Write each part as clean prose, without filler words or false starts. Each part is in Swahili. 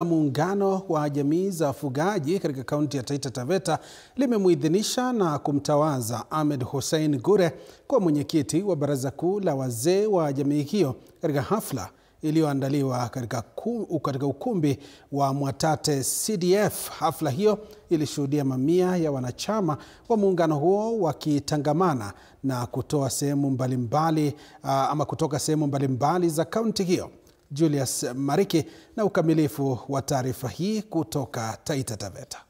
Muungano wa jamii za wafugaji katika kaunti ya Taita Taveta limemuidhinisha na kumtawaza Ahmed Hussein Gure kwa mwenyekiti wa baraza kuu la wazee wa jamii hiyo katika hafla iliyoandaliwa katika ukumbi wa Mwatate CDF. Hafla hiyo ilishuhudia mamia ya wanachama wa muungano huo wakitangamana na kutoka sehemu mbalimbali za kaunti hiyo. Julius Mariki na ukamilifu wa taarifa hii kutoka Taita Taveta.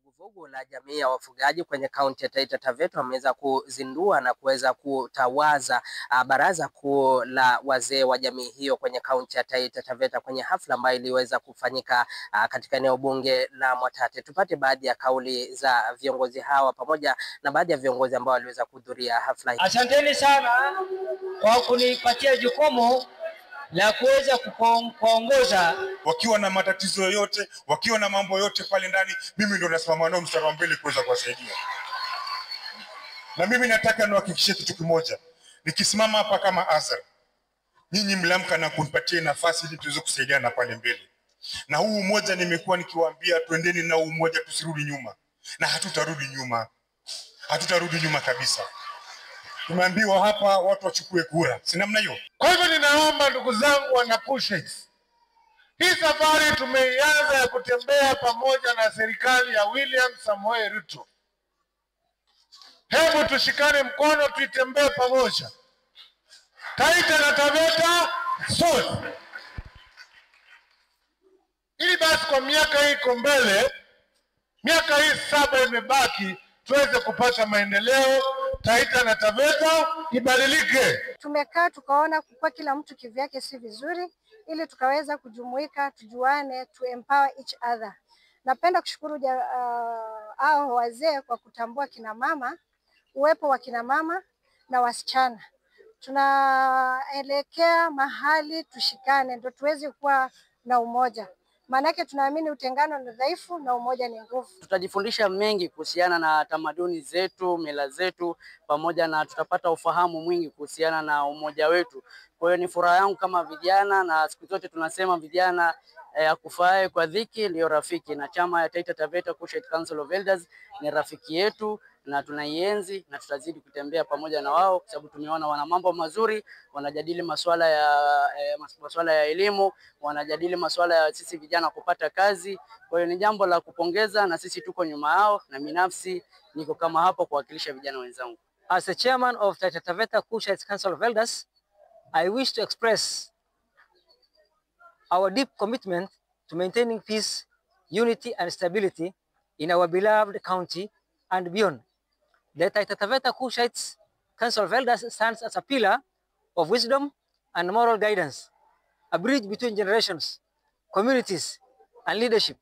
Vuguvugu la jamii ya wafugaji kwenye kaunti ya Taita Taveta wameweza kuzindua na kuweza kutawaza baraza kuu la wazee wa jamii hiyo kwenye kaunti ya Taita Taveta kwenye hafla ambayo iliweza kufanyika katika eneo bunge la Mwatate. Tupate baadhi ya kauli za viongozi hawa pamoja na baadhi ya viongozi ambao waliweza kuhudhuria hafla hii. Asanteni sana kwa kunipatia jukumu la kuweza kuongoza. Wakiwa na matatizo yote, wakiwa na mambo yote pale ndani, mimi ndo nasimama nao mstari wa mbele kuweza kuwasaidia. Na mimi nataka niwahakikishie kitu kimoja. Nikisimama hapa kama Azar, nyinyi mlamka na kunipatia nafasi ili tuweze kusaidiana pale mbele. Na huu umoja nimekuwa nikiwaambia twendeni na umoja, tusirudi nyuma. Na hatutarudi nyuma. Hatutarudi nyuma kabisa. Tumeambiwa hapa watu wachukue kura. Si namna hiyo? Kwa hivyo ninaomba ndugu zangu wana Pushes, hii safari tumeianza ya kutembea pamoja na serikali ya William Samoei Ruto. Hebu tushikane mkono, tuitembee pamoja. Taita na Taveta sote. Ili basi kwa miaka hii iko mbele, miaka hii 7 imebaki, tuweze kupata maendeleo, Taita na Taveta ibadilike. Tumekaa tukaona kwa kila mtu kivyake si vizuri, ili tukaweza kujumuika, tujuane, to empower each other. Napenda kushukuru hao wazee kwa kutambua kina mama, uwepo wa kina mama na wasichana. Tunaelekea mahali tushikane ndio tuweze kuwa na umoja. Maanake tunaamini utengano ni dhaifu na umoja ni nguvu. Tutajifundisha mengi kuhusiana na tamaduni zetu, mila zetu, pamoja na tutapata ufahamu mwingi kuhusiana na umoja wetu. Kwa hiyo ni furaha yangu kama vijana, na siku zote tunasema vijana akufae kwa dhiki ndio rafiki, na chama ya Taita Taveta Kushite Council of Elders ni rafiki yetu na tunaienzi, na tutazidi kutembea pamoja na wao kwa sababu tumeona wana mambo mazuri, wanajadili masuala ya elimu, wanajadili masuala ya sisi vijana kupata kazi. Kwa hiyo ni jambo la kupongeza na sisi tuko nyuma yao, na binafsi niko kama hapo kuwakilisha vijana wenzangu. As the chairman of Taita Taveta Kushite Council of Elders, I wish to express our deep commitment to maintaining peace, unity and stability in our beloved county and beyond. The Taita Taveta Kushite Council of Elders stands as a pillar of wisdom and moral guidance, a bridge between generations, communities, and leadership.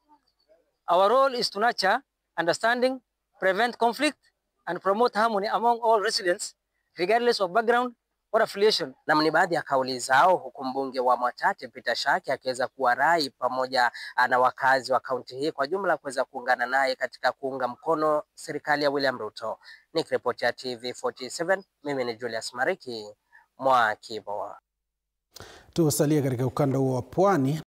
Our role is to nurture understanding, prevent conflict, and promote harmony among all residents, regardless of background or affiliation. Na ni baadhi ya kauli zao, huku mbunge wa Mwatate Peter Shaki akiweza kuwarai pamoja na wakazi wa kaunti hii kwa jumla kuweza kuungana naye katika kuunga mkono serikali ya William Ruto. Nikiripotia TV47, mimi ni Julius Mariki, Mwakiboa. Tusalie katika ukanda wa Pwani.